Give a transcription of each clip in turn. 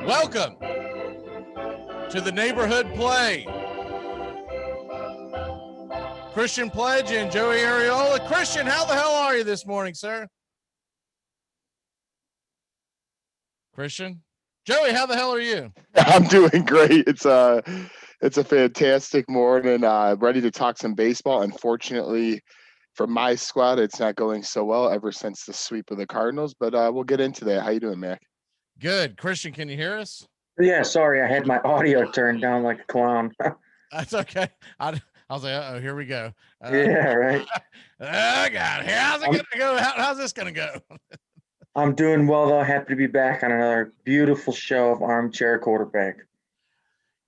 Welcome to the Neighborhood Play. Christian Pledge and Joey Ariola. Christian, how the hell are you this morning, sir? Christian? Joey, how the hell are you? I'm doing great. It's a fantastic morning. Ready to talk some baseball. Unfortunately, for my squad, it's not going so well ever since the sweep of the Cardinals, but we'll get into that. How you doing, Mac? Good. Christian, can you hear us? Yeah, sorry, I had my audio turned down like a clown. That's okay. I was like, uh-oh, here we go. Yeah, right. Oh, God. How's it going to go? How's this going to go? I'm doing well, though. Happy to be back on another beautiful show of Armchair Quarterback.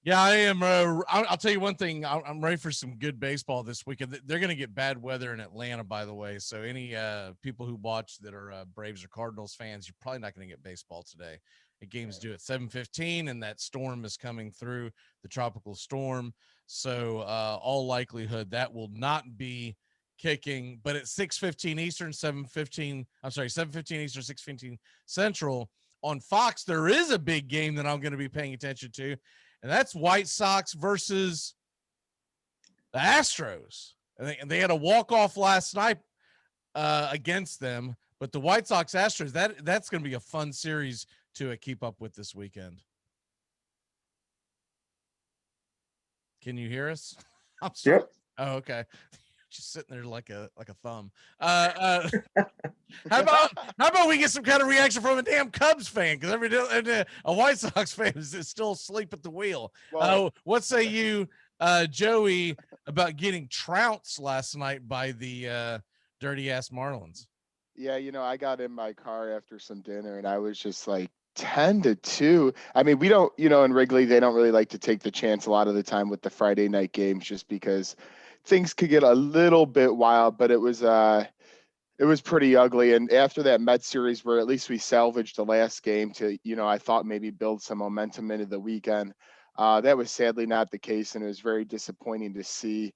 Yeah, I am. I'll tell you one thing. I'm ready for some good baseball this weekend. They're going to get bad weather in Atlanta, by the way. So any people who watch that are Braves or Cardinals fans, you're probably not going to get baseball today. The game's due at 7:15, and that storm is coming through, the tropical storm. So all likelihood that will not be kicking. But at 6:15 Eastern, 7:15 Eastern, 6:15 Central on Fox, there is a big game that I'm going to be paying attention to. And that's White Sox versus the Astros. And they had a walk-off last night against them. But the White Sox Astros, that's going to be a fun series to keep up with this weekend. Can you hear us? I'm sorry. Yep. Oh, okay. Just sitting there like a thumb. How about we get some kind of reaction from a damn Cubs fan? Because every day a White Sox fan is still asleep at the wheel. What say you, Joey, about getting trounced last night by the dirty ass Marlins? Yeah, I got in my car after some dinner and I was just like 10-2. I mean, we don't, in Wrigley, they don't really like to take the chance a lot of the time with the Friday night games just because things could get a little bit wild, but it was pretty ugly. And after that Mets series where at least we salvaged the last game to, I thought maybe build some momentum into the weekend, that was sadly not the case. And it was very disappointing to see.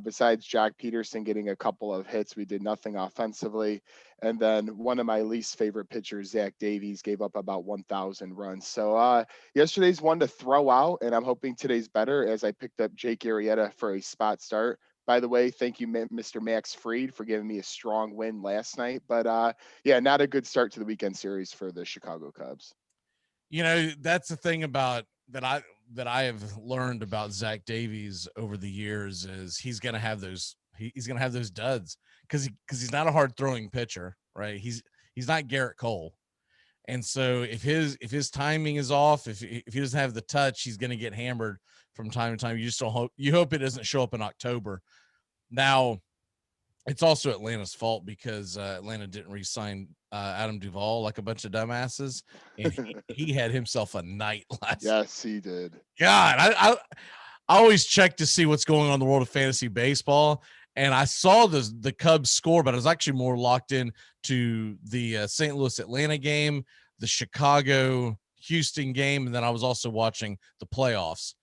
Besides Jack Peterson getting a couple of hits, we did nothing offensively. And then one of my least favorite pitchers, Zach Davies, gave up about 1,000 runs. So yesterday's one to throw out, and I'm hoping today's better as I picked up Jake Arrieta for a spot start. By the way, thank you, Mr. Max Fried, for giving me a strong win last night. But yeah, not a good start to the weekend series for the Chicago Cubs. That's the thing about that I have learned about Zach Davies over the years is he's going to have those duds because he's not a hard throwing pitcher, right? He's not Garrett Cole. And so if his timing is off, if he doesn't have the touch, he's going to get hammered from time to time. You hope it doesn't show up in October. Now, it's also Atlanta's fault because Atlanta didn't re-sign Adam Duvall like a bunch of dumbasses, and he had himself a night last. Yes, he did. God, I always check to see what's going on in the world of fantasy baseball, and I saw the Cubs score, but I was actually more locked in to the St. Louis Atlanta game, the Chicago Houston game, and then I was also watching the playoffs.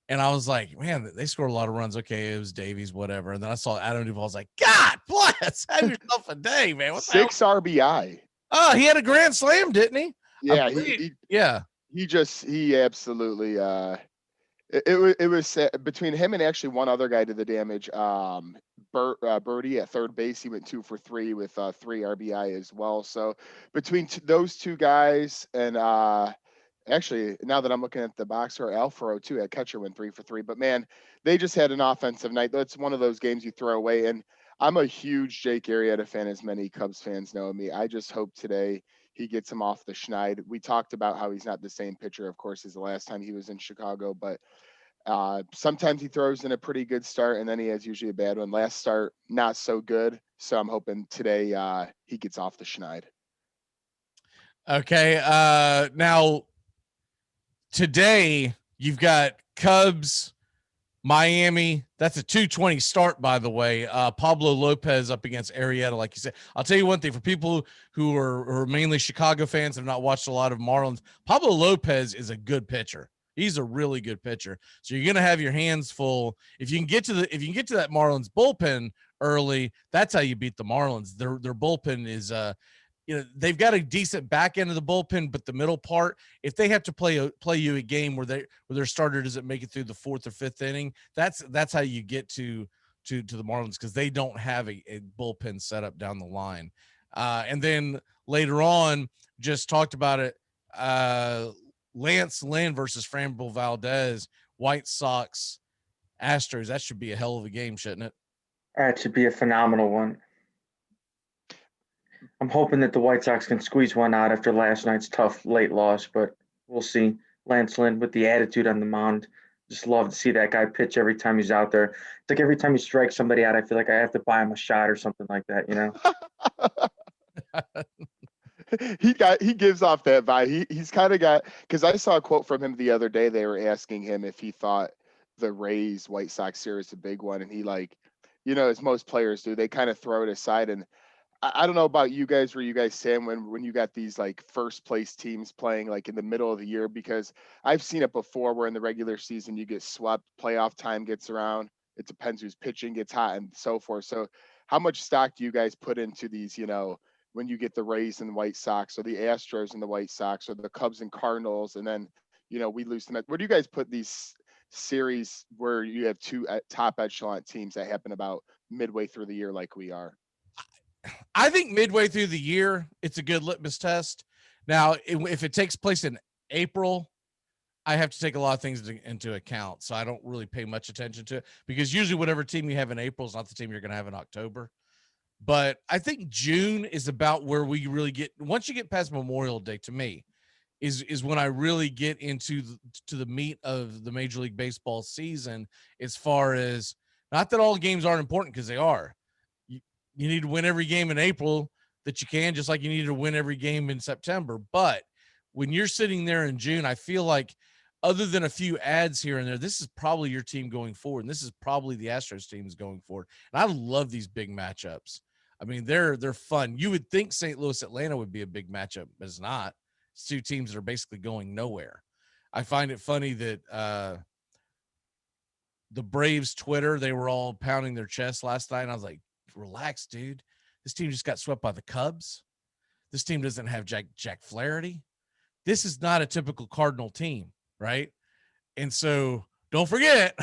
And I was like, man, they scored a lot of runs. Okay, it was Davies, whatever. And then I saw Adam Duvall. I was like, God bless, have yourself a day, man. What 6 RBI. Oh, he had a grand slam, didn't he? Yeah, he absolutely. It was between him and actually one other guy did the damage. Birdie at third base, he went 2 for 3 with 3 RBI as well. So between those two guys and actually, now that I'm looking at the box score, Alfaro too at catcher went 3 for 3. But man, they just had an offensive night. That's one of those games you throw away. And I'm a huge Jake Arrieta fan, as many Cubs fans know me. I just hope today he gets him off the schneid. We talked about how he's not the same pitcher, of course, as the last time he was in Chicago. But sometimes he throws in a pretty good start, and then he has usually a bad one. Last start, not so good. So I'm hoping today he gets off the schneid. Okay. Now, today you've got Cubs, Miami. That's a 2:20 start, by the way. Pablo Lopez up against Arrieta, like you said. I'll tell you one thing, for people who are mainly Chicago fans and have not watched a lot of Marlins, Pablo Lopez is a good pitcher. He's a really good pitcher. So you're going to have your hands full. If you can get to that Marlins bullpen early, that's how you beat the Marlins. Their bullpen is they've got a decent back end of the bullpen, but the middle part, if they have to play you a game where their starter doesn't make it through the 4th or 5th inning, that's how you get to the Marlins, because they don't have a bullpen setup down the line. And then later on, just talked about it, Lance Lynn versus Framber Valdez, White Sox, Astros. That should be a hell of a game, shouldn't it? That should be a phenomenal one. I'm hoping that the White Sox can squeeze one out after last night's tough late loss, but we'll see. Lance Lynn with the attitude on the mound. Just love to see that guy pitch every time he's out there. It's like every time he strikes somebody out, I feel like I have to buy him a shot or something like that, you know? He gives off that vibe. He's kind of got, because I saw a quote from him the other day. They were asking him if he thought the Rays White Sox series a big one, and he, like, as most players do, they kind of throw it aside. And I don't know about you guys, where you guys stand when you got these like first place teams playing like in the middle of the year, because I've seen it before where in the regular season you get swept, playoff time gets around, it depends who's pitching, gets hot, and so forth. So how much stock do you guys put into these, when you get the Rays and the White Sox, or the Astros and the White Sox, or the Cubs and Cardinals, and then, we lose them? Where do you guys put these series where you have two top echelon teams that happen about midway through the year like we are? I think midway through the year, it's a good litmus test. Now, if it takes place in April, I have to take a lot of things into account. So I don't really pay much attention to it, because usually whatever team you have in April is not the team you're going to have in October. But I think June is about where we really get, once you get past Memorial Day, to me, is when I really get into the meat of the Major League Baseball season, as far as, not that all games aren't important, because they are. You need to win every game in April that you can, just like you need to win every game in September. But when you're sitting there in June, I feel like, other than a few ads here and there, this is probably your team going forward. And this is probably the Astros teams going forward. And I love these big matchups. I mean, they're fun. You would think St. Louis, Atlanta would be a big matchup, but it's not. It's two teams that are basically going nowhere. I find it funny that the Braves Twitter, they were all pounding their chest last night. And I was like, relax, dude. This team just got swept by the Cubs. This team doesn't have Jack Flaherty. This is not a typical Cardinal team, right? And so don't forget,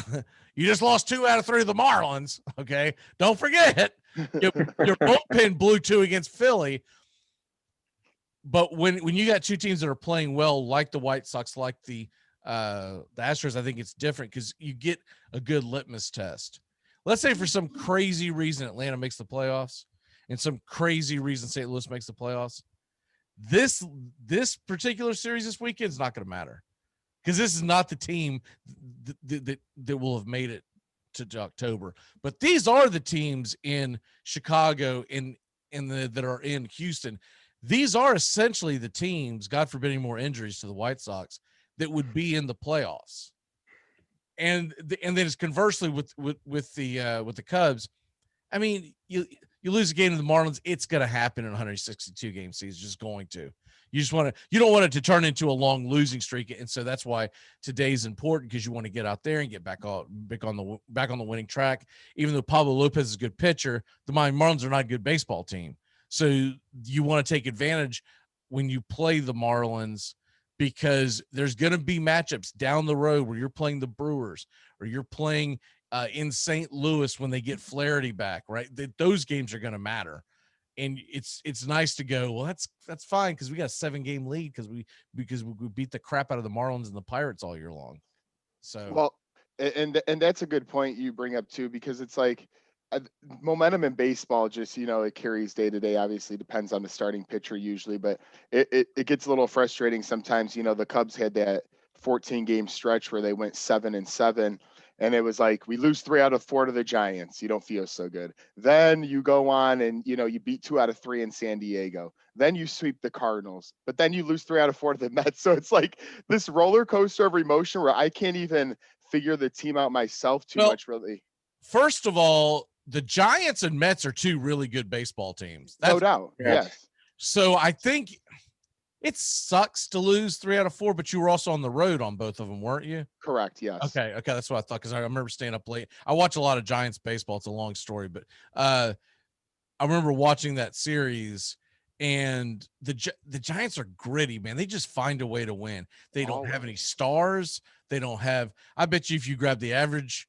you just lost 2 out of 3 of the Marlins. Okay, don't forget, your bullpen blew 2 against Philly. But when you got two teams that are playing well, like the White Sox, like the Astros, I think it's different, because you get a good litmus test. Let's say for some crazy reason Atlanta makes the playoffs, and some crazy reason St. Louis makes the playoffs. This particular series this weekend is not going to matter, because this is not the team that will have made it to October. But these are the teams in Chicago that are in Houston. These are essentially the teams, God forbid any more injuries to the White Sox, that would be in the playoffs. And then it's conversely with the Cubs. I mean, you lose a game to the Marlins, it's going to happen in a 162 game season. It's just going to. You don't want it to turn into a long losing streak, and so that's why today's important, because you want to get out there and get back on the winning track. Even though Pablo Lopez is a good pitcher, the Miami Marlins are not a good baseball team. So you want to take advantage when you play the Marlins, because there's going to be matchups down the road where you're playing the Brewers, or you're playing in St. Louis when they get Flaherty back, right? Those games are going to matter. And it's nice to go, well, that's fine, because we got a 7-game lead because we beat the crap out of the Marlins and the Pirates all year long. So, well, and that's a good point you bring up too, because it's like, momentum in baseball just, it carries day to day. Obviously depends on the starting pitcher usually, but it gets a little frustrating sometimes. The Cubs had that 14-game stretch where they went 7-7, and it was like, we lose 3 out of 4 to the Giants, you don't feel so good. Then you go on and you beat 2 out of 3 in San Diego. Then you sweep the Cardinals, but then you lose 3 out of 4 to the Mets. So it's like this roller coaster of emotion where I can't even figure the team out myself too much, really. First of all, the Giants and Mets are 2 really good baseball teams. No doubt. Yes. So I think it sucks to lose 3 out of 4, but you were also on the road on both of them, weren't you? Correct. Yes. Okay. That's what I thought, because I remember staying up late. I watch a lot of Giants baseball. It's a long story, but I remember watching that series, And the Giants are gritty, man. They just find a way to win. They don't have any Always. stars. They don't have. I bet you if you grab the average,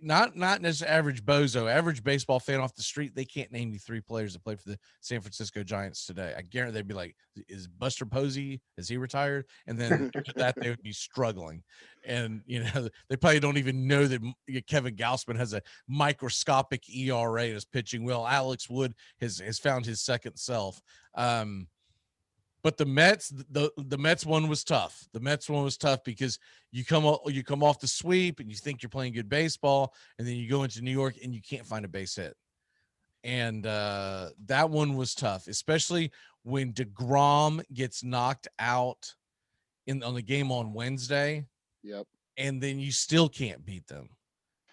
not necessarily average bozo, average baseball fan off the street, they can't name you 3 players that played for the San Francisco Giants today. I guarantee they'd be like, "Is Buster Posey? Is he retired?" And then after that, they would be struggling. And they probably don't even know that Kevin Gausman has a microscopic ERA as pitching. Well, Alex Wood has found his second self. But the Mets, the Mets one was tough. The Mets one was tough because you come off the sweep and you think you're playing good baseball, and then you go into New York and you can't find a base hit. And that one was tough, especially when DeGrom gets knocked out on the game on Wednesday. Yep. And then you still can't beat them.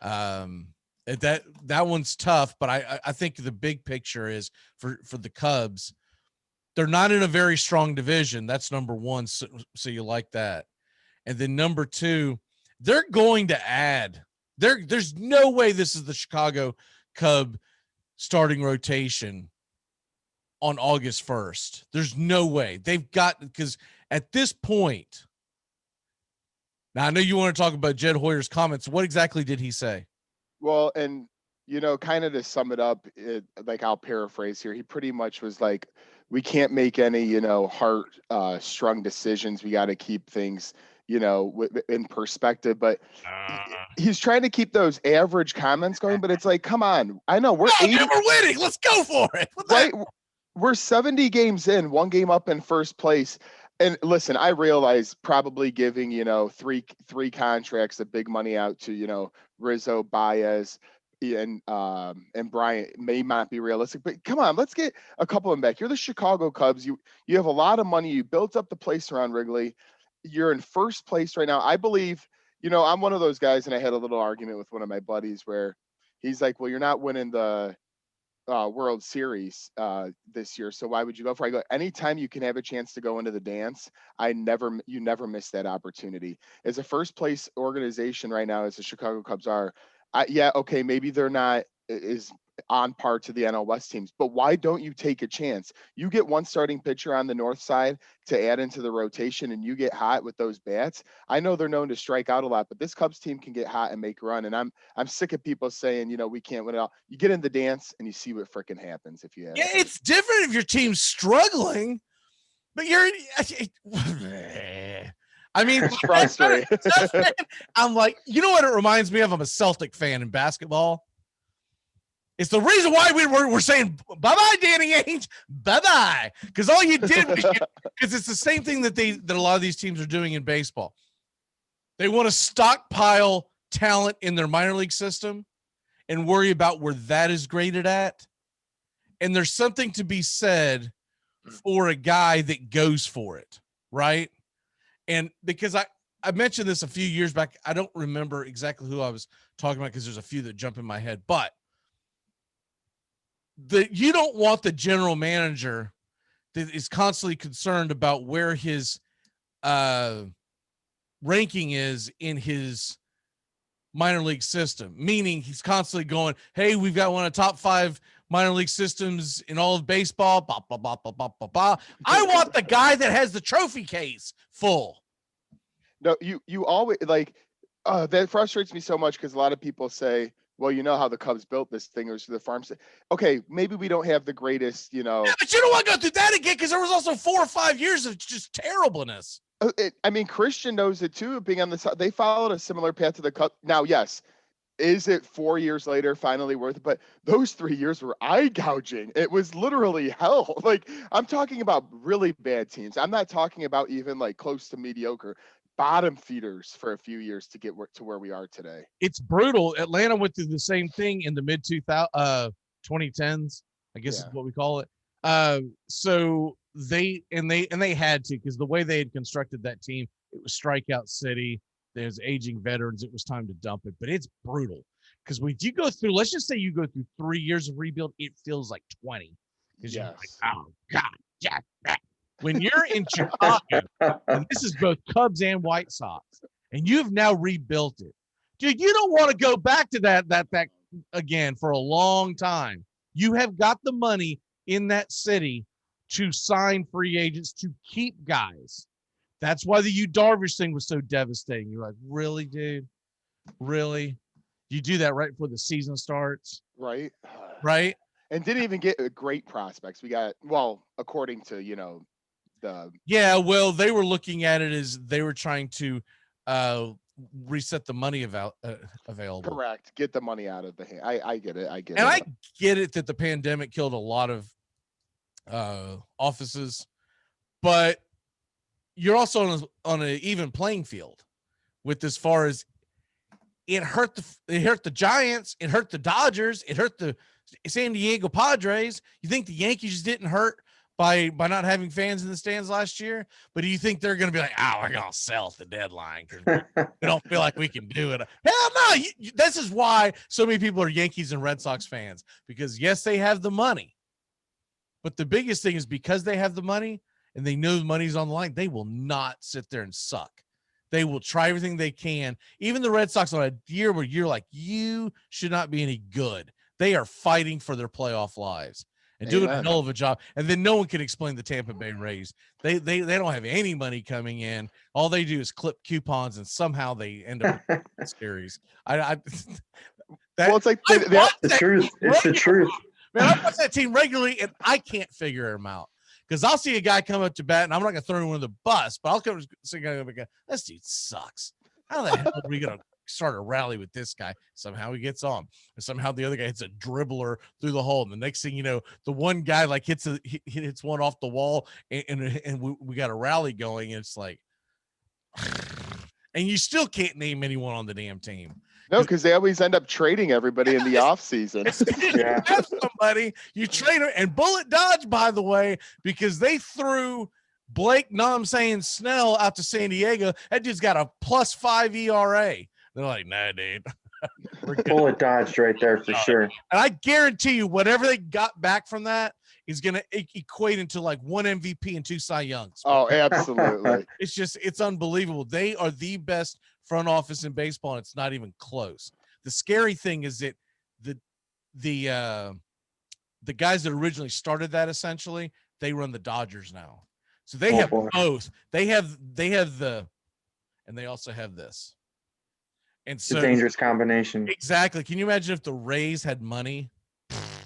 That one's tough, but I think the big picture is for the Cubs, they're not in a very strong division. That's number one. So you like that. And then number 2, they're going to add. There's no way this is the Chicago Cub starting rotation on August 1st. There's no way. They've got, because at this point, now I know you want to talk about Jed Hoyer's comments. What exactly did he say? Well, and kind of to sum it up, like I'll paraphrase here. He pretty much was like, we can't make any, heart strung decisions. We got to keep things, in perspective. But he's trying to keep those average comments going. But it's like, come on, I know we're 80. We're winning. Let's go for it. Right, we're 70 games in, 1 game up in first place. And listen, I realize probably giving, three contracts of big money out to, Rizzo, Baez, and Bryant may not be realistic, but come on, let's get a couple of them back. You're the Chicago Cubs. You have a lot of money. You built up the place around Wrigley. You're in first place right now. I believe, I'm one of those guys, and I had a little argument with one of my buddies where he's like, well, you're not winning the World Series this year, so why would you go for it? I go, anytime you can have a chance to go into the dance, you never miss that opportunity. As a first place organization right now, as the Chicago Cubs are, okay, maybe they're not is on par to the NL West teams, but why don't you take a chance? You get one starting pitcher on the north side to add into the rotation, and you get hot with those bats. I know they're known to strike out a lot, but this Cubs team can get hot and make a run. And I'm sick of people saying, we can't win it all. You get in the dance and you see what freaking happens if you have. Yeah, it's different if your team's struggling, but you're. I mean, it's frustrating. I'm like, you know what it reminds me of? I'm a Celtic fan in basketball. It's the reason why we're saying bye-bye, Danny Ainge, bye-bye. Because all you did was because it's the same thing that a lot of these teams are doing in baseball. They want to stockpile talent in their minor league system and worry about where that is graded at. And there's something to be said for a guy that goes for it, right? And because I mentioned this a few years back, I don't remember exactly who I was talking about because there's a few that jump in my head, but you don't want the general manager that is constantly concerned about where his ranking is in his minor league system, meaning he's constantly going, hey, we've got one of the top 5 minor league systems in all of baseball. Bah, bah, bah, bah, bah, bah, bah. I want the guy that has the trophy case full. No, you always like that frustrates me so much because a lot of people say, well, you know how the Cubs built this thing, it was for the farm. Okay, maybe we don't have the greatest, Yeah, but you don't want to go through that again because there was also 4 or 5 years of just terribleness. Christian knows it too, being on the side. They followed a similar path to the Cubs. Now, yes, is it 4 years later finally worth it? But those 3 years were eye gouging. It was literally hell. Like, I'm talking about really bad teams. I'm not talking about even like close to mediocre. Bottom feeders for a few years to get to where we are today. It's brutal. Atlanta went through the same thing in the mid 2010s, I guess is what we call it. So they had to, because the way they had constructed that team, it was strikeout city. There's aging veterans. It was time to dump it, but it's brutal because when you go through, let's just say you go through 3 years of rebuild, it feels like 20 because you're like, oh God, yeah. When you're in Chicago, and this is both Cubs and White Sox, and you've now rebuilt it, dude, you don't want to go back to that again for a long time. You have got the money in that city to sign free agents to keep guys. That's why the Yu Darvish thing was so devastating. You're like, really, dude? Really? You do that right before the season starts, Right. right? And didn't even get great prospects. We got, well, according to, the Yeah, well, they were looking at it as they were trying to reset the money available. correct, get the money out of the hand. I get it. I get And it. I get it that the pandemic killed a lot of offices, but you're also on an even playing field with as far as it hurt the Giants, it hurt the Dodgers, it hurt the San Diego Padres. You think the Yankees didn't hurt by not having fans in the stands last year? But do you think they're going to be like, oh, we're going to sell at the deadline because we don't feel like we can do it? Hell no. This is why so many people are Yankees and Red Sox fans, because yes, they have the money, but the biggest thing is because they have the money and they know the money's on the line, they will not sit there and suck. They will try everything they can. Even the Red Sox on a year where you're like, you should not be any good. They are fighting for their playoff lives and doing a hell of a job. And then no one can explain the Tampa Bay Rays. They don't have any money coming in. All they do is clip coupons, and somehow they end up in the series. Well, it's like the truth. It's the truth. Man, I watch that team regularly, and I can't figure them out. Because I'll see a guy come up to bat, and I'm not going to throw him under the bus, but I'll come see a guy and go, this dude sucks. How the hell are we going to start a rally with this guy? Somehow he gets on. And somehow the other guy hits a dribbler through the hole. And the next thing you know, the one guy like hits one off the wall, and we got a rally going. And it's like, and you still can't name anyone on the damn team. No, because they always end up trading everybody in the off season. You have somebody, you trade her, and Bullet Dodge, by the way, because they threw Blake, Snell out to San Diego. That dude's got a +5 ERA. They're like, nah, dude. Bullet dodged right there for sure. And I guarantee you, whatever they got back from that is going to equate into like 1 MVP and 2 Cy Youngs. Oh, absolutely. It's unbelievable. They are the best front office in baseball, and it's not even close. The scary thing is that the guys that originally started that, essentially, they run the Dodgers now. So they have both. They have and they also have this. And so it's a dangerous combination. Exactly. Can you imagine if the Rays had money?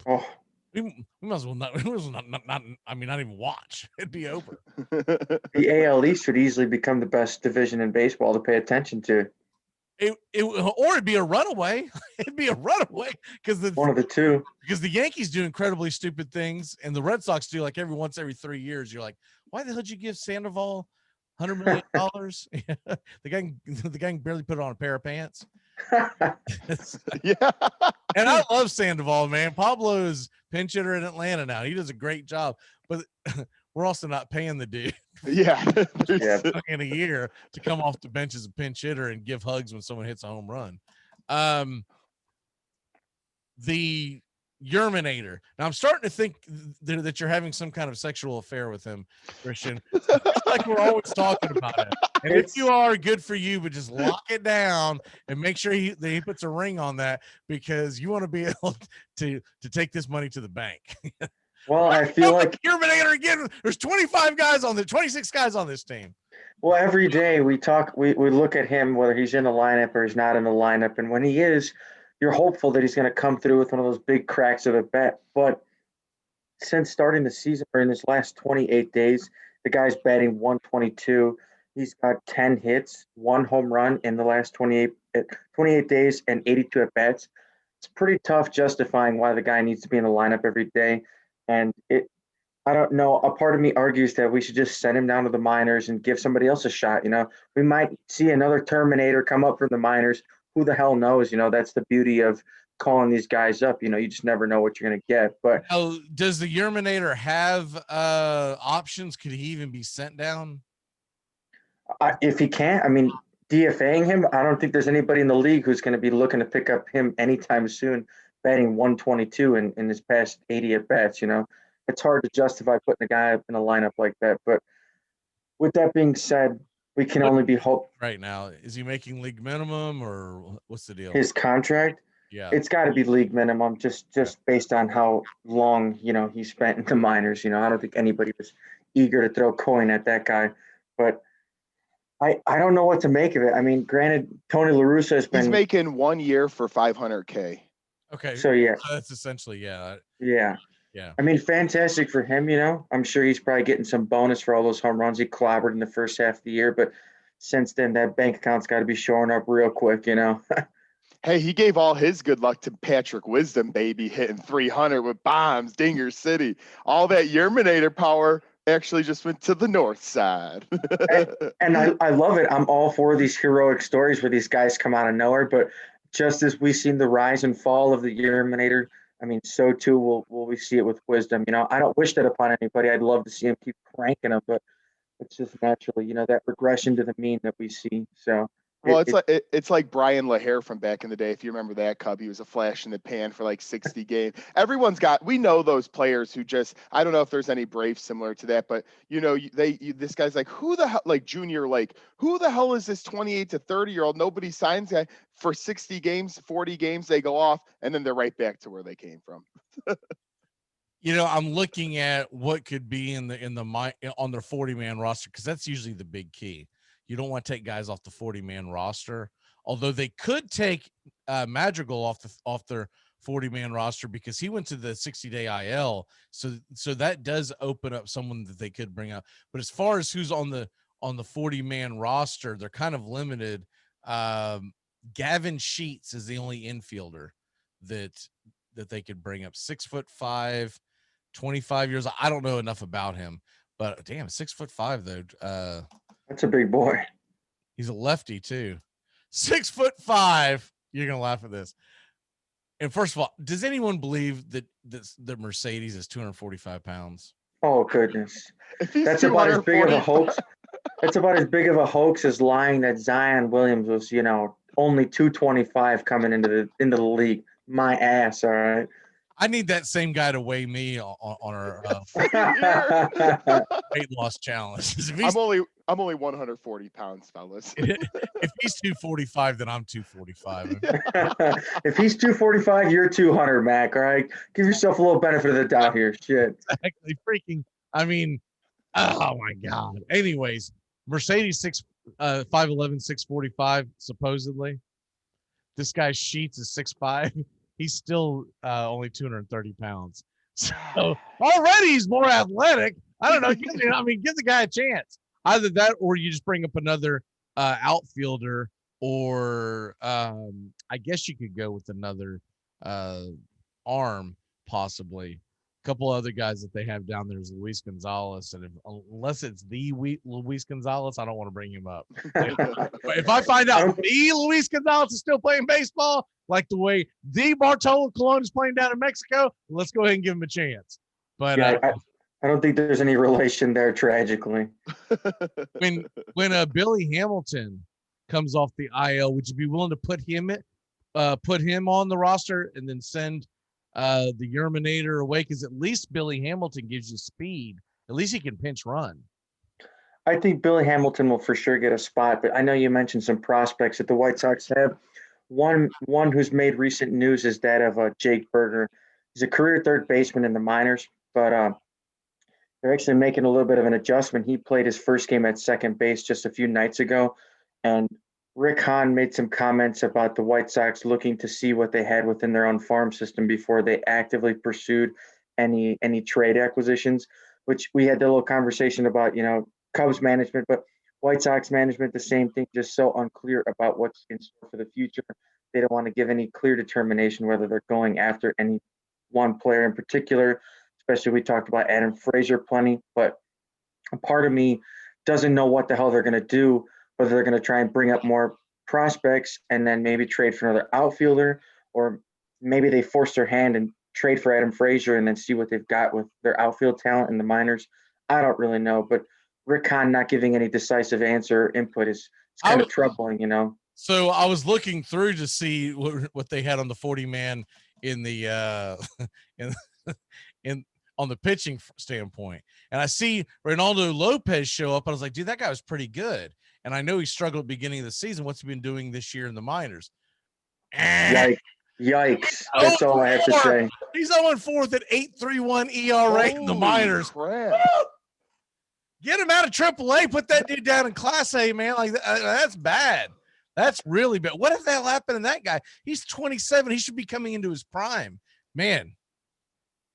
Oh, we might as well not even watch. It'd be over. The AL East would easily become the best division in baseball to pay attention to. Or it'd be a runaway. It'd be a runaway because one of the two. Because the Yankees do incredibly stupid things, and the Red Sox do like every 3 years. You're like, why the hell did you give Sandoval $100 million? The guy can barely put on a pair of pants. Yeah. And I love Sandoval, man. Pablo is pinch hitter in Atlanta now. He does a great job, but we're also not paying the dude. Yeah. In a year to come off the bench as a pinch hitter and give hugs when someone hits a home run. The YERMINATOR. Now I'm starting to think that you're having some kind of sexual affair with him, Christian. Like we're always talking about it. And if you are, good for you, but just lock it down and make sure that he puts a ring on that, because you want to be able to take this money to the bank. Well, I feel like YERMINATOR again. There's 26 guys on this team. Well, every day we look at him, whether he's in the lineup or he's not in the lineup. And when he is, you're hopeful that he's going to come through with one of those big cracks of a bat. But since starting the season, or in this last 28 days, the guy's batting 122. He's got 10 hits, 1 home run in the last 28 days, and 82 at-bats. It's pretty tough justifying why the guy needs to be in the lineup every day. And I don't know, a part of me argues that we should just send him down to the minors and give somebody else a shot. We might see another Terminator come up from the minors. Who the hell knows? That's the beauty of calling these guys up. You just never know what you're going to get. But does the YERMINATOR have options? Could he even be sent down? If he can't, DFAing him, I don't think there's anybody in the league who's going to be looking to pick up him anytime soon, batting 122 in his past 80 at-bats. It's hard to justify putting a guy up in a lineup like that. But with that being said, we can only be hope. Right now, is he making league minimum, or what's the deal? His contract, Yeah. It's got to be league minimum, just based on how long he spent in the minors. I don't think anybody was eager to throw coin at that guy, but I don't know what to make of it. I mean, granted, Tony La Russa has been. He's making 1 year for $500K. Okay. So yeah, So that's essentially yeah. Yeah. I mean, fantastic for him. I'm sure he's probably getting some bonus for all those home runs he clobbered in the first half of the year. But since then, that bank account's got to be showing up real quick. Hey, he gave all his good luck to Patrick Wisdom, baby, hitting 300 with bombs, Dinger City. All that Yerminator power actually just went to the north side. and I love it. I'm all for these heroic stories where these guys come out of nowhere. But just as we've seen the rise and fall of the Yerminator, I mean, so too will we see it with Wisdom. I don't wish that upon anybody. I'd love to see him keep cranking them, but it's just naturally, that regression to the mean that we see. So. Well, it's like Brian LaHare from back in the day. If you remember that Cub, he was a flash in the pan for like 60 games. We know those players who just, I don't know if there's any Braves similar to that, but this guy's like, who the hell, like Junior, like who the hell is this 28 to 30-year-old? Nobody signs guy for 60 games, 40 games. They go off and then they're right back to where they came from. I'm looking at what could be on their 40-man roster, because that's usually the big key. You don't want to take guys off the 40-man roster, although they could take Madrigal off their 40-man roster because he went to the 60-day IL. So that does open up someone that they could bring up. But as far as who's on the 40-man roster, they're kind of limited. Gavin Sheets is the only infielder that they could bring up. 6'5", 25 years. I don't know enough about him, but damn, 6'5" though. That's a big boy. He's a lefty too. 6'5". You're gonna laugh at this. And first of all, does anyone believe that the Mercedes is 245 pounds? Oh goodness, that's about as big of a hoax. That's about as big of a hoax as lying that Zion Williams was, only 225 coming into the league. My ass, all right. I need that same guy to weigh me on our weight loss challenge. I'm only 140 pounds, fellas. If he's 245, then I'm 245. If he's 245, you're 200, Mac. All right, give yourself a little benefit of the doubt here. Shit. Exactly. I mean, oh my God. Anyways, Mercedes 5'11", 645, supposedly. This guy Sheets is 6'5". He's still only 230 pounds. So already he's more athletic. I don't know. Give the guy a chance. Either that or you just bring up another outfielder, or I guess you could go with another arm, possibly. A couple other guys that they have down there is Luis Gonzalez. And unless it's the Luis Gonzalez, I don't want to bring him up. If I find out the Luis Gonzalez is still playing baseball, like the way the Bartolo Colon is playing down in Mexico, let's go ahead and give him a chance. But yeah, I don't think there's any relation there, tragically. when Billy Hamilton comes off the IL, would you be willing to put him on the roster and then send the Yerminator away? Because at least Billy Hamilton gives you speed. At least he can pinch run. I think Billy Hamilton will for sure get a spot, but I know you mentioned some prospects that the White Sox have. One who's made recent news is that of Jake Berger. He's a career third baseman in the minors, but they're actually making a little bit of an adjustment. He played his first game at second base just a few nights ago, and Rick Hahn made some comments about the White Sox looking to see what they had within their own farm system before they actively pursued any trade acquisitions, which we had a little conversation about, Cubs management, but White Sox management, the same thing, just so unclear about what's in store for the future. They don't want to give any clear determination whether they're going after any one player in particular, especially we talked about Adam Frazier plenty, but a part of me doesn't know what the hell they're going to do, whether they're going to try and bring up more prospects and then maybe trade for another outfielder, or maybe they force their hand and trade for Adam Frazier and then see what they've got with their outfield talent in the minors. I don't really know, but Rick Hahn not giving any decisive answer or input is kind of troubling, So I was looking through to see what they had on the 40-man in the on the pitching standpoint, and I see Reynaldo Lopez show up. I was like, dude, that guy was pretty good, and I know he struggled at the beginning of the season. What's he been doing this year in the minors? Like, Yikes. That's all I have to 0-4. say. He's 0-4 with an 8.31 ERA in the Holy minors. crap. Get him out of AAA. Put that dude down in Class A, man. Like that's bad. That's really bad. What if that happened to that guy? He's 27. He should be coming into his prime. Man,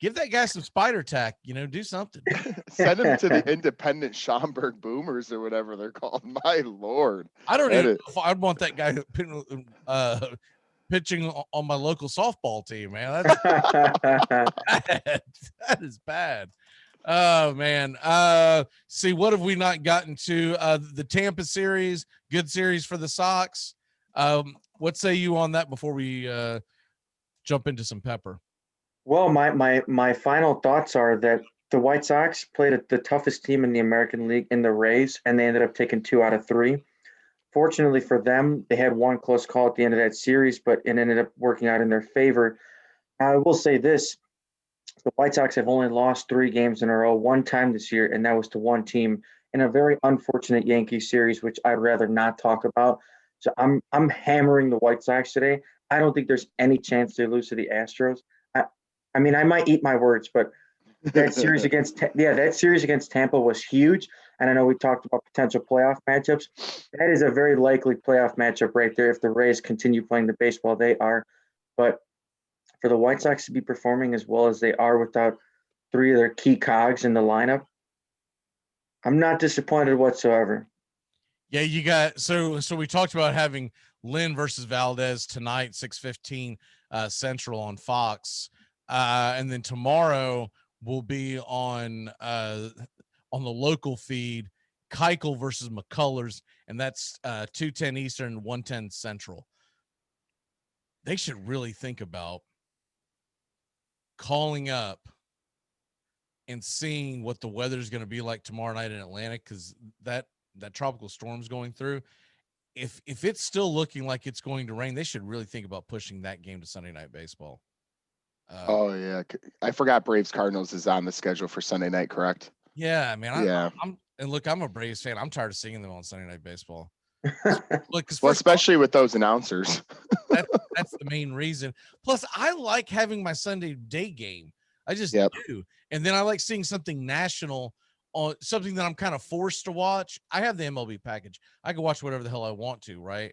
give that guy some spider tack. Do something. Send him to the independent Schaumburg Boomers or whatever they're called. My Lord. I don't even know if I'd want that guy pitching on my local softball team, man. That's bad. That is bad. Oh man. See, what have we not gotten to? The Tampa series, good series for the Sox. What say you on that before we jump into some pepper? Well, my final thoughts are that the White Sox played the toughest team in the American League in the Rays, and they ended up taking 2 out of 3. Fortunately for them, they had one close call at the end of that series, but it ended up working out in their favor. I will say this. The White Sox have only lost 3 games in a row one time this year, and that was to one team in a very unfortunate Yankee series, which I'd rather not talk about. So I'm hammering the White Sox today. I don't think there's any chance they lose to the Astros. I mean, I might eat my words, but that series against Tampa was huge. And I know we talked about potential playoff matchups. That is a very likely playoff matchup right there if the Rays continue playing the baseball they are. But for the White Sox to be performing as well as they are without 3 of their key cogs in the lineup, I'm not disappointed whatsoever. Yeah, you got so we talked about having Lynn versus Valdez tonight, 6:15 Central on Fox. And then tomorrow will be on the local feed, Keuchel versus McCullers, and that's 2:10 Eastern, 1:10 Central. They should really think about calling up and seeing what the weather is going to be like tomorrow night in Atlanta, because that tropical storm's going through. If it's still looking like it's going to rain, they should really think about pushing that game to Sunday Night Baseball. Oh yeah, I forgot Braves Cardinals is on the schedule for Sunday night, correct? Yeah, man. Yeah. I'm a Braves fan. I'm tired of seeing them on Sunday Night Baseball. Look, Well, especially with those announcers. that's the main reason. Plus, I like having my Sunday day game. I just do. And then I like seeing something national on something that I'm kind of forced to watch. I have the MLB package. I can watch whatever the hell I want to, right?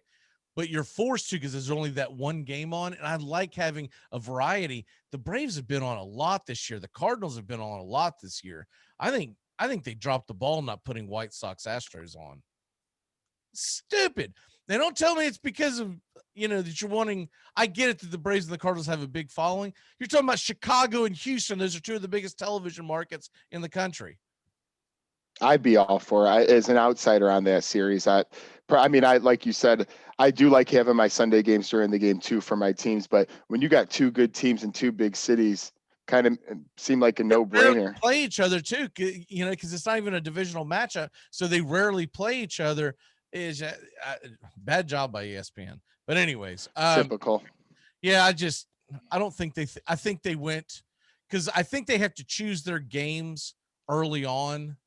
But you're forced to because there's only that one game on. And I like having a variety. The Braves have been on a lot this year. The Cardinals have been on a lot this year. I think they dropped the ball not putting White Sox Astros on. Stupid. They don't tell me it's because of, that you're wanting. I get it that the Braves and the Cardinals have a big following. You're talking about Chicago and Houston. Those are 2 of the biggest television markets in the country. I'd be all for it. As an outsider on that series. I like you said, I do like having my Sunday games during the game too for my teams. But when you got 2 good teams in 2 big cities, kind of seemed like a no-brainer. Play each other too, because it's not even a divisional matchup, so they rarely play each other. Is a bad job by ESPN. But anyways, Typical. Yeah, I don't think I think they went because I think they have to choose their games early on.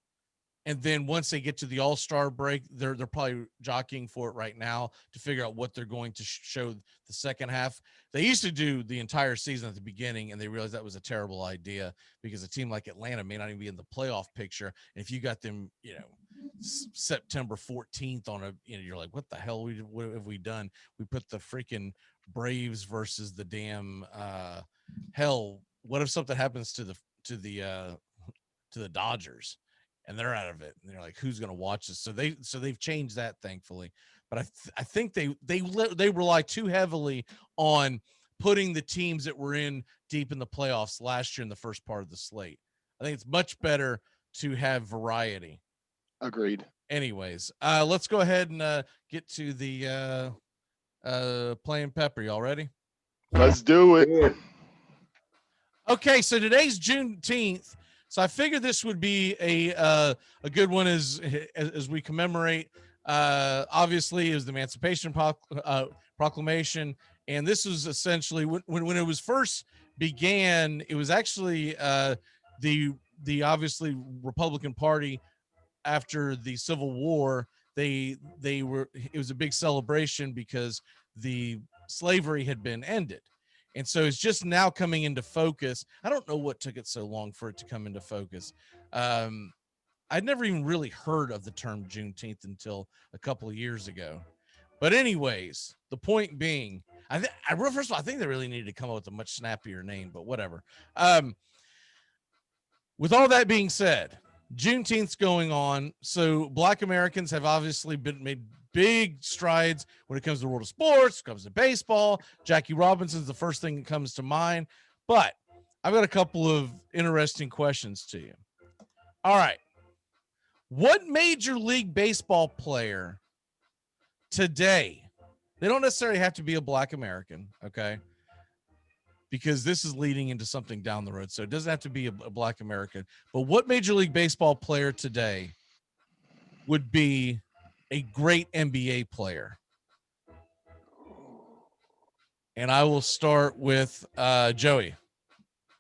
And then once they get to the All-Star break, they're probably jockeying for it right now to figure out what they're going to show the second half. They used to do the entire season at the beginning, and they realized that was a terrible idea because a team like Atlanta may not even be in the playoff picture. And if you got them, September 14th on you're like, what the hell what have we done? We put the freaking Braves versus the damn hell. What if something happens to the Dodgers? And they're out of it. And they're like, who's going to watch this? So they've changed that, thankfully. But I think they rely too heavily on putting the teams that were in deep in the playoffs last year in the first part of the slate. I think it's much better to have variety. Agreed. Anyways, let's go ahead and get to the playing pepper. Y'all ready? Let's do it. Okay, so today's Juneteenth. So I figured this would be a good one as we commemorate. Obviously, it was the Emancipation Proclamation, and this was essentially when it was first began. It was actually the obviously Republican Party after the Civil War. It was a big celebration because the slavery had been ended. And so it's just now coming into focus. I don't know what took it so long for it to come into focus. I'd never even really heard of the term Juneteenth until a couple of years ago. But anyways, the point being, first of all, I think they really needed to come up with a much snappier name, but whatever. With all that being said, Juneteenth's going on. So Black Americans have obviously been made big strides when it comes to the world of sports, comes to baseball. Jackie Robinson's the first thing that comes to mind. But I've got a couple of interesting questions to you. All right. What Major League Baseball player today, they don't necessarily have to be a Black American, okay? Because this is leading into something down the road. So it doesn't have to be a Black American. But what Major League Baseball player today would be a great NBA player? And I will start with Joey.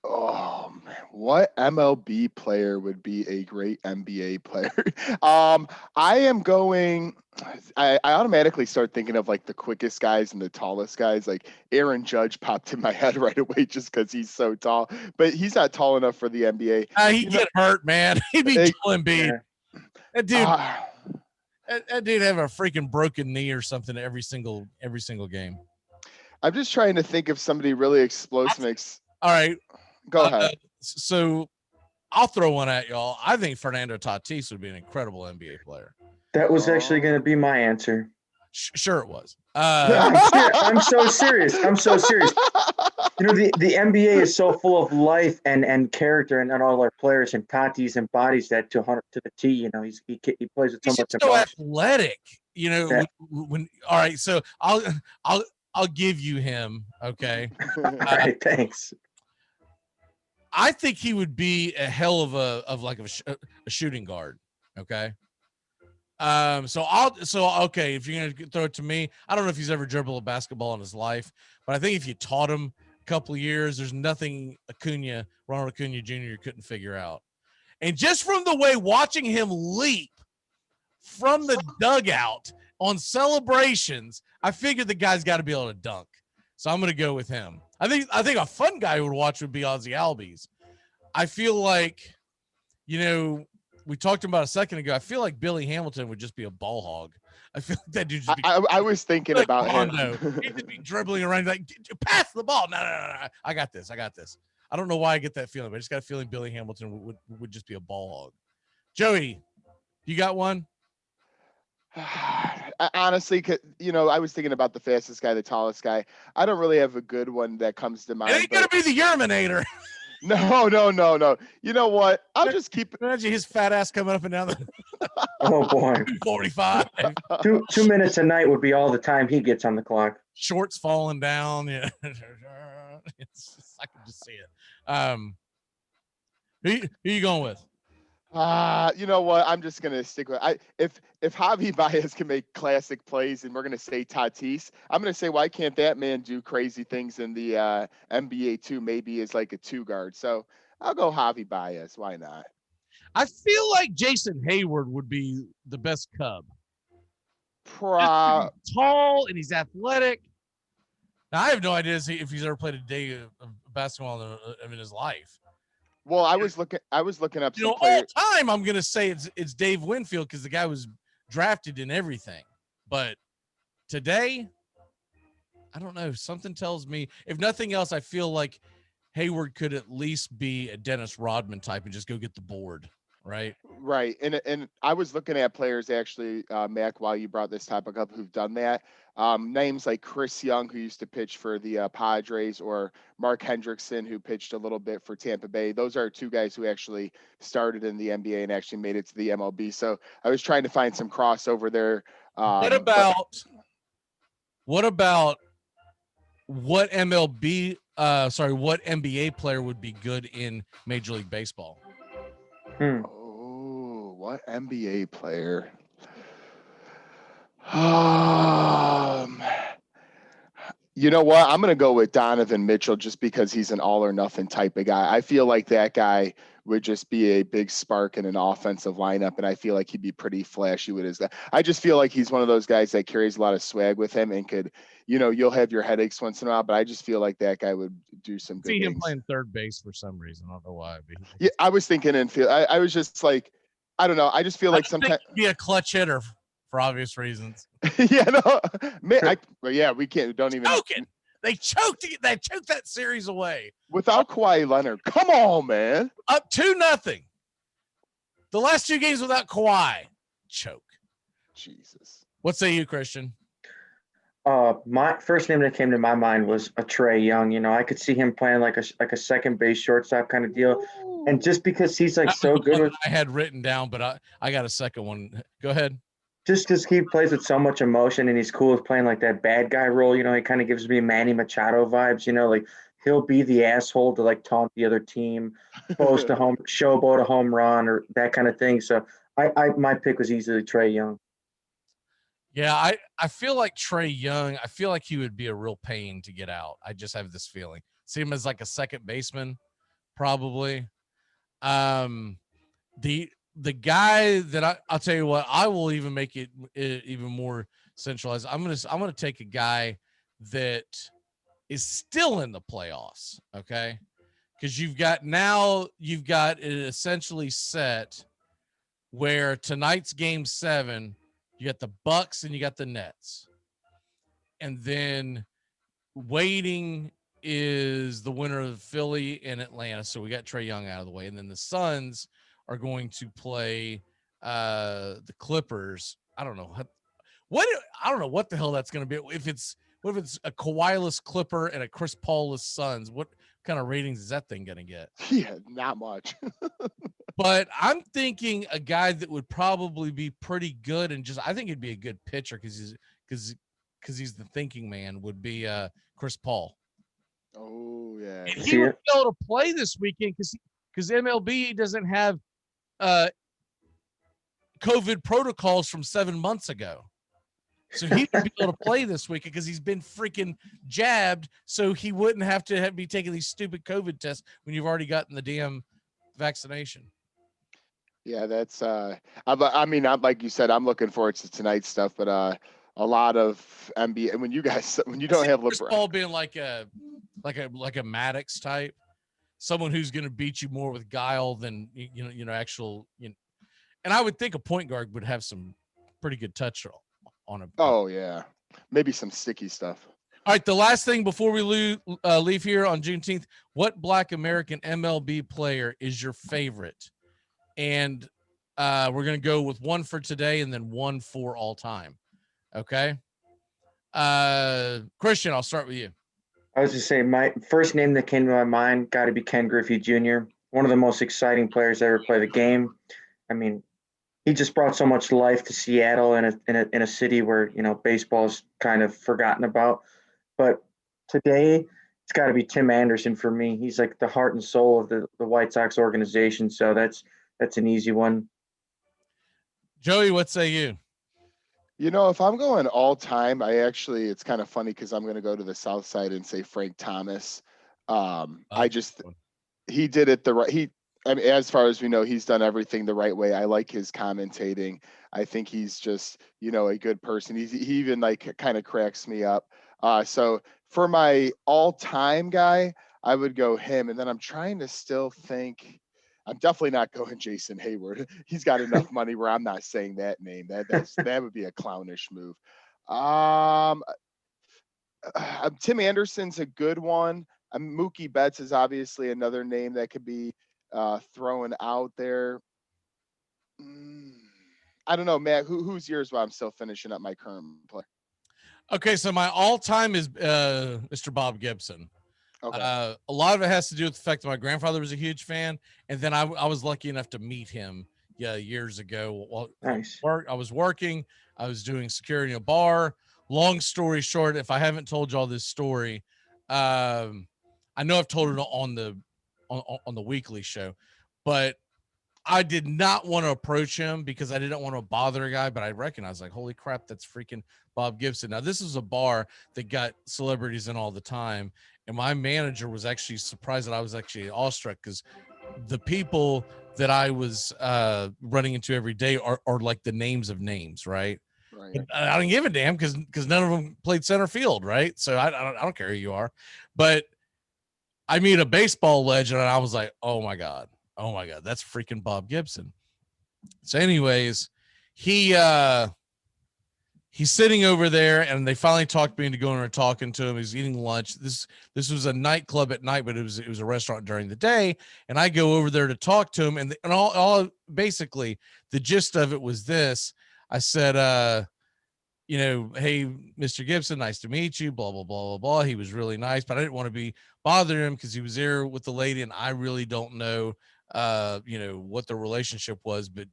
Oh man, what MLB player would be a great NBA player? I am going. I automatically start thinking of like the quickest guys and the tallest guys. Like Aaron Judge popped in my head right away just because he's so tall, but he's not tall enough for the NBA. He'd get hurt, man. He'd be Joel Embiid. That dude. That dude have a freaking broken knee or something every single game. I'm just trying to think of somebody really explosive. All right. Go ahead. So I'll throw one at y'all. I think Fernando Tatis would be an incredible NBA player. That was actually going to be my answer. Sure it was. I'm so serious. I'm so serious. You know, the NBA is so full of life and character and all our players, and Tatis embodies that to the T. You know, he plays with so much so athletic. You know, yeah. when all right. So I'll give you him. Okay. All right. Thanks. I think he would be a hell of a shooting guard. Okay. Okay, if you're gonna throw it to me, I don't know if he's ever dribbled a basketball in his life, but I think if you taught him a couple of years, there's nothing Ronald Acuna Jr. couldn't figure out. And just from the way watching him leap from the dugout on celebrations, I figured the guy's got to be able to dunk. So I'm gonna go with him. I think a fun guy who would watch would be Ozzy Albies. I feel like, you know, we talked about a second ago. I feel like Billy Hamilton would just be a ball hog. I feel like that dude just be. I was thinking like about Rondo. Him. He'd just be dribbling around like, pass the ball. No. I got this. I don't know why I get that feeling, but I just got a feeling Billy Hamilton would just be a ball hog. Joey, you got one? Honestly, you know, I was thinking about the fastest guy, the tallest guy. I don't really have a good one that comes to mind. It ain't gonna be the Yerminator. No. You know what? I'll just keep. Imagine his fat ass coming up and down the. Oh boy. 45. 2 minutes a night would be all the time he gets on the clock. Shorts falling down. Yeah. I can just see it. Who you going with? You know what? I'm just gonna stick with if Javi Baez can make classic plays, and we're gonna say Tatis, I'm gonna say why can't that man do crazy things in the NBA too? Maybe as like a 2 guard. So I'll go Javi Baez. Why not? I feel like Jason Hayward would be the best Cub. He's tall and he's athletic. Now I have no idea if he's ever played a day of basketball in his life. Well, I was looking up. You know, all time I'm gonna say it's Dave Winfield because the guy was drafted in everything. But today, I don't know. Something tells me, if nothing else, I feel like Hayward could at least be a Dennis Rodman type and just go get the board, right? Right. And I was looking at players actually, Mac, while you brought this topic up, who've done that. Names like Chris Young, who used to pitch for the Padres, or Mark Hendrickson, who pitched a little bit for Tampa Bay. Those are 2 guys who actually started in the NBA and actually made it to the MLB. So I was trying to find some crossover there. What NBA player would be good in Major League Baseball? Oh, what NBA player? You know what? I'm going to go with Donovan Mitchell just because he's an all or nothing type of guy. I feel like that guy would just be a big spark in an offensive lineup, and I feel like he'd be pretty flashy with his guy. I just feel like he's one of those guys that carries a lot of swag with him and could, you'll have your headaches once in a while, but I just feel like that guy would do some good See him things. playing third base for some reason. I don't know why. But Yeah, I was thinking infield. I was just like, I don't know. I just feel like sometimes be a clutch hitter for obvious reasons. yeah, no, man, we can't. Don't even. Choking. They choked that series away Without Kawhi Leonard. Come on, man. Up 2-0. The last 2 games without Kawhi. Choke. Jesus. What say you, Christian? My first name that came to my mind was a Trae Young. I could see him playing like a second base shortstop kind of deal. And just because he's like so good with, I had written down, but I got a second one. Go ahead. just because he plays with so much emotion and he's cool with playing like that bad guy role, he kind of gives me Manny Machado vibes, like he'll be the asshole to like taunt the other team, post a showboat a home run or that kind of thing. So my pick was easily Trae Young. Yeah, I feel like Trae Young, I feel like he would be a real pain to get out. I just have this feeling. See him as like a second baseman, probably. The guy that I'll tell you what, I will even make it even more centralized. I'm gonna take a guy that is still in the playoffs, okay? Because you've got it essentially set where tonight's game 7, you got the Bucks and you got the Nets, and then waiting is the winner of Philly and Atlanta. So we got Trae Young out of the way, and then the Suns are going to play the Clippers. I don't know what the hell that's going to be. If it's a Kawhi-less Clipper and a Chris Paul-less Suns, what kind of ratings is that thing going to get? Yeah, not much. But I'm thinking a guy that would probably be pretty good and I think he'd be a good pitcher because he's the thinking man, would be Chris Paul. Oh yeah. And he would be able to play this weekend because MLB doesn't have COVID protocols from 7 months ago. So he would be able to play this weekend because he's been freaking jabbed. So he wouldn't have to be taking these stupid COVID tests when you've already gotten the damn vaccination. Yeah, that's I mean, I'm like you said, I'm looking forward to tonight's stuff, but a lot of NBA when you don't have Chris LeBron. Paul being like a Maddox type, someone who's going to beat you more with guile than actual. And I would think a point guard would have some pretty good touch on him. Oh yeah, maybe some sticky stuff. All right, the last thing before we leave here on Juneteenth, what Black American MLB player is your favorite? And we're going to go with one for today and then one for all time. Okay. Christian, I'll start with you. I was just saying, my first name that came to my mind got to be Ken Griffey Jr., one of the most exciting players to ever play the game. I mean, he just brought so much life to Seattle in a city where, baseball is kind of forgotten about. But today, it's got to be Tim Anderson for me. He's like the heart and soul of the White Sox organization. So that's an easy one. Joey, what say you? If I'm going all time, it's kind of funny because I'm going to go to the South Side and say Frank Thomas. He did it as far as we know, he's done everything the right way. I like his commentating. I think he's just, a good person. He even like kind of cracks me up. So for my all time guy, I would go him. And then I'm trying to still think. I'm definitely not going Jason Hayward. He's got enough money where I'm not saying that name. That would be a clownish move. Tim Anderson's a good one. Mookie Betts is obviously another name that could be thrown out there. I don't know, Matt. Who's yours while I'm still finishing up my current play? Okay, so my all-time is Mr. Bob Gibson. Okay. A lot of it has to do with the fact that my grandfather was a huge fan, and then I was lucky enough to meet him years ago. Well, nice. I was working. I was doing security in a bar. Long story short, if I haven't told y'all this story, I know I've told it on the weekly show, but I did not want to approach him because I didn't want to bother a guy, but I recognized, like, holy crap, that's freaking Bob Gibson. Now, this is a bar that got celebrities in all the time, and my manager was actually surprised that I was actually awestruck because the people that I was running into every day are like the names of names, right? Right. But I don't give a damn because none of them played center field, right? So I don't care who you are, but I meet a baseball legend, and I was like, oh my god, that's freaking Bob Gibson. So, anyways, he's sitting over there, and they finally talked me into going and talking to him. He's eating lunch. This was a nightclub at night, but it was a restaurant during the day. And I go over there to talk to him, and all basically the gist of it was this. I said, hey, Mr. Gibson, nice to meet you, blah, blah, blah, blah, blah. He was really nice, but I didn't want to be bothering him because he was there with the lady, and I really don't know, what the relationship was, but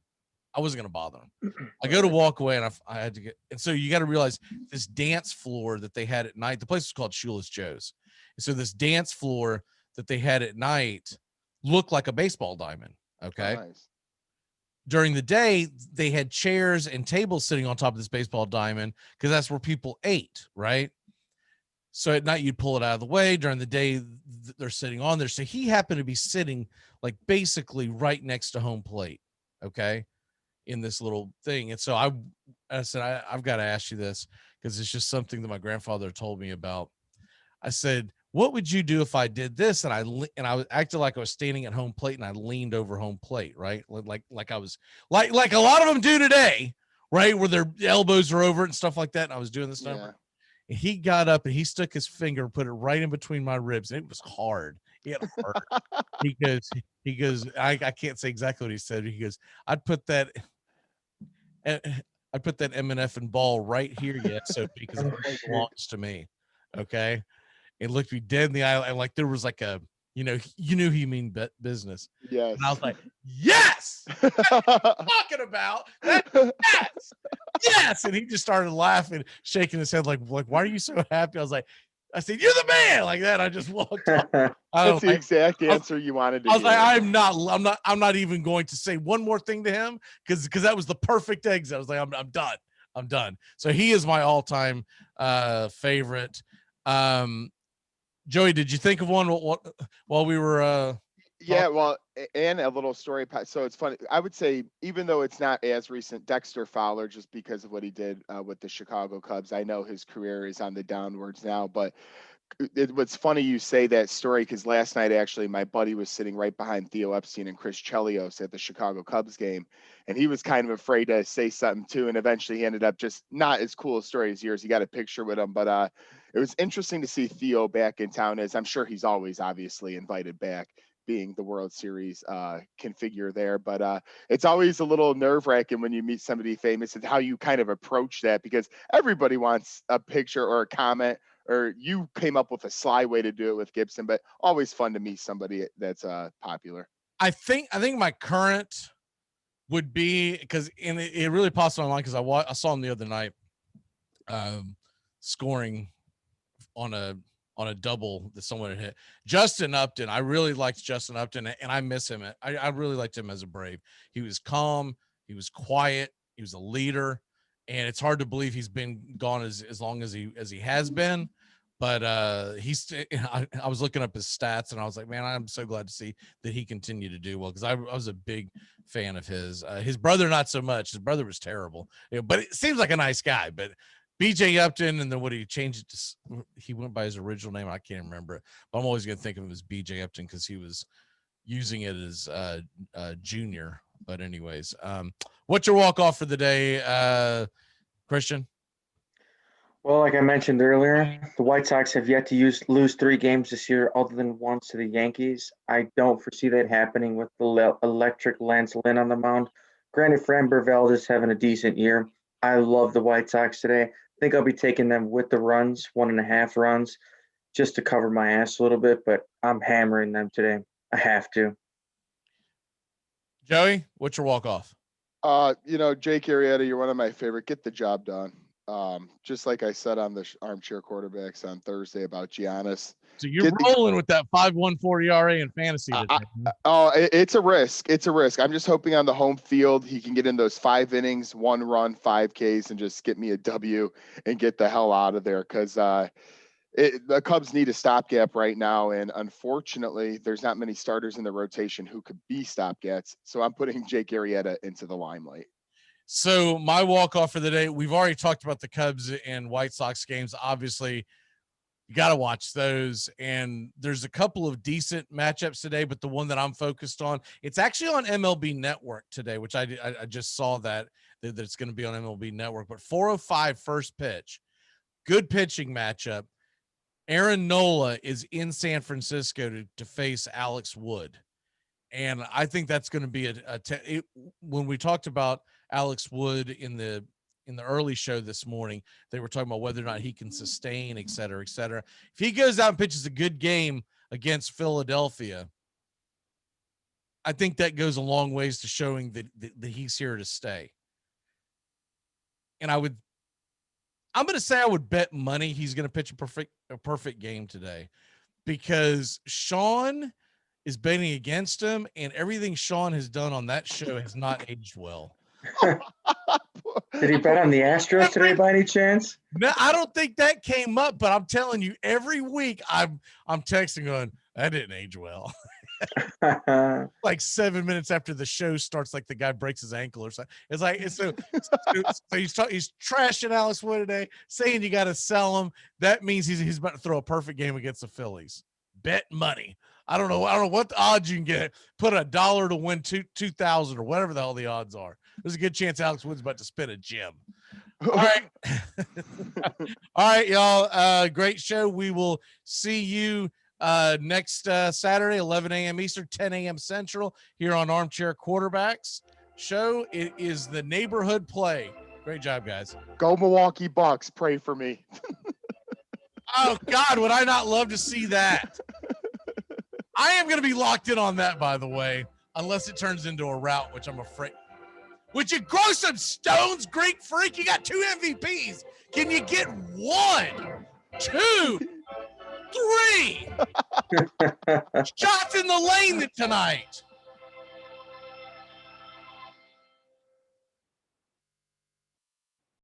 I wasn't going to bother him. I go to walk away, and I had to get, and so you got to realize this dance floor that they had at night, the place was called Shoeless Joe's. And so this dance floor that they had at night looked like a baseball diamond. Okay. Oh, nice. During the day, they had chairs and tables sitting on top of this baseball diamond because that's where people ate, right? So at night, you'd pull it out of the way. During the day, they're sitting on there. So he happened to be sitting like basically right next to home plate, okay, in this little thing. And so I said, I've got to ask you this because it's just something that my grandfather told me about. I said, what would you do if I did this? And I acted like I was standing at home plate, and I leaned over home plate, right? Like I was like a lot of them do today, right? Where their elbows are over it and stuff like that. And I was doing this number. And he got up and he stuck his finger and put it right in between my ribs. And it was hard. It hurt. he goes, I can't say exactly what he said. He goes, I'd put that M&F and ball right here yet, so because it only belongs to me. Okay. It looked me dead in the eye, and like there was like a, you knew he mean business. Yes. And I was like, yes, that's what I'm talking about. Yes. And he just started laughing, shaking his head like, why are you so happy? I said, you're the man, like that. I just walked off. That's the exact answer you wanted to I was hear. like, I'm not even going to say one more thing to him because that was the perfect exit. I was like, I'm done. So he is my all-time favorite. Joey, did you think of one while we were Yeah, well, and a little story. So it's funny. I would say, even though it's not as recent, Dexter Fowler, just because of what he did with the Chicago Cubs, I know his career is on the downwards now. But what's funny you say that story, because last night, actually, my buddy was sitting right behind Theo Epstein and Chris Chelios at the Chicago Cubs game. And he was kind of afraid to say something too. And eventually he ended up just not as cool a story as yours. He got a picture with him. But it was interesting to see Theo back in town, as I'm sure he's always obviously invited back, being the World Series configure there. But it's always a little nerve-wracking when you meet somebody famous and how you kind of approach that, because everybody wants a picture or a comment, or you came up with a sly way to do it with Gibson, but always fun to meet somebody that's popular. I think my current would be, because it really popped online because I saw him the other night scoring on a double that someone had hit. Justin Upton. I really liked Justin Upton, and I miss him. I really liked him as a Brave. He was calm. He was quiet. He was a leader, and it's hard to believe he's been gone as long as he has been. But I was looking up his stats, and I was like, man, I'm so glad to see that he continued to do well, because I was a big fan of his. His brother, not so much. His brother was terrible, but it seems like a nice guy. But BJ Upton, and then what he changed it to, he went by his original name. I can't remember it, but I'm always going to think of him as BJ Upton because he was using it as junior. But anyways, what's your walk off for the day, Christian? Well, like I mentioned earlier, the White Sox have yet to lose 3 games this year, other than once to the Yankees. I don't foresee that happening with the electric Lance Lynn on the mound. Granted, Framber Valdez having a decent year. I love the White Sox today. I think I'll be taking them with the runs, 1.5 runs, just to cover my ass a little bit, but I'm hammering them today. I have to. Joey, what's your walk off? Jake Arrieta, you're one of my favorite. Get the job done. Just like I said on the armchair quarterbacks on Thursday about Giannis. So you're rolling with that 5.14 ERA in fantasy today. It's a risk. It's a risk. I'm just hoping on the home field he can get in those 5 innings, 1 run, 5 Ks, and just get me a W and get the hell out of there. Because the Cubs need a stopgap right now, and unfortunately, there's not many starters in the rotation who could be stopgaps. So I'm putting Jake Arrieta into the limelight. So my walk-off for the day, we've already talked about the Cubs and White Sox games. Obviously, you got to watch those. And there's a couple of decent matchups today, but the one that I'm focused on, it's actually on MLB Network today, which I just saw that it's going to be on MLB Network. But 4:05 first pitch, good pitching matchup. Aaron Nola is in San Francisco to face Alex Wood. And I think that's going to be when we talked about Alex Wood in the early show this morning, they were talking about whether or not he can sustain, et cetera, et cetera. If he goes out and pitches a good game against Philadelphia, I think that goes a long ways to showing that he's here to stay. And I'm going to say I would bet money he's going to pitch a perfect game today, because Sean is betting against him, and everything Sean has done on that show has not aged well. Did he bet on the Astros today by any chance? No, I don't think that came up, but I'm telling you, every week I'm texting going, that didn't age well. Like 7 minutes after the show starts, like the guy breaks his ankle or something. It's like so he's trashing Alex Wood today, saying you got to sell him. That means he's about to throw a perfect game against the Phillies. Bet money. I don't know what the odds you can get. Put $1 to win 2,000 or whatever the hell the odds are. There's a good chance Alex Wood's about to spin a gem. All right. All right, y'all. Great show. We will see you next Saturday, 11 a.m. Eastern, 10 a.m. Central, here on Armchair Quarterbacks Show. It is the neighborhood play. Great job, guys. Go Milwaukee Bucks. Pray for me. Oh, God, would I not love to see that? I am going to be locked in on that, by the way, unless it turns into a route, which I'm afraid. Would you grow some stones, Greek freak? You got 2 MVPs. Can you get 1, 2, 3 shots in the lane tonight?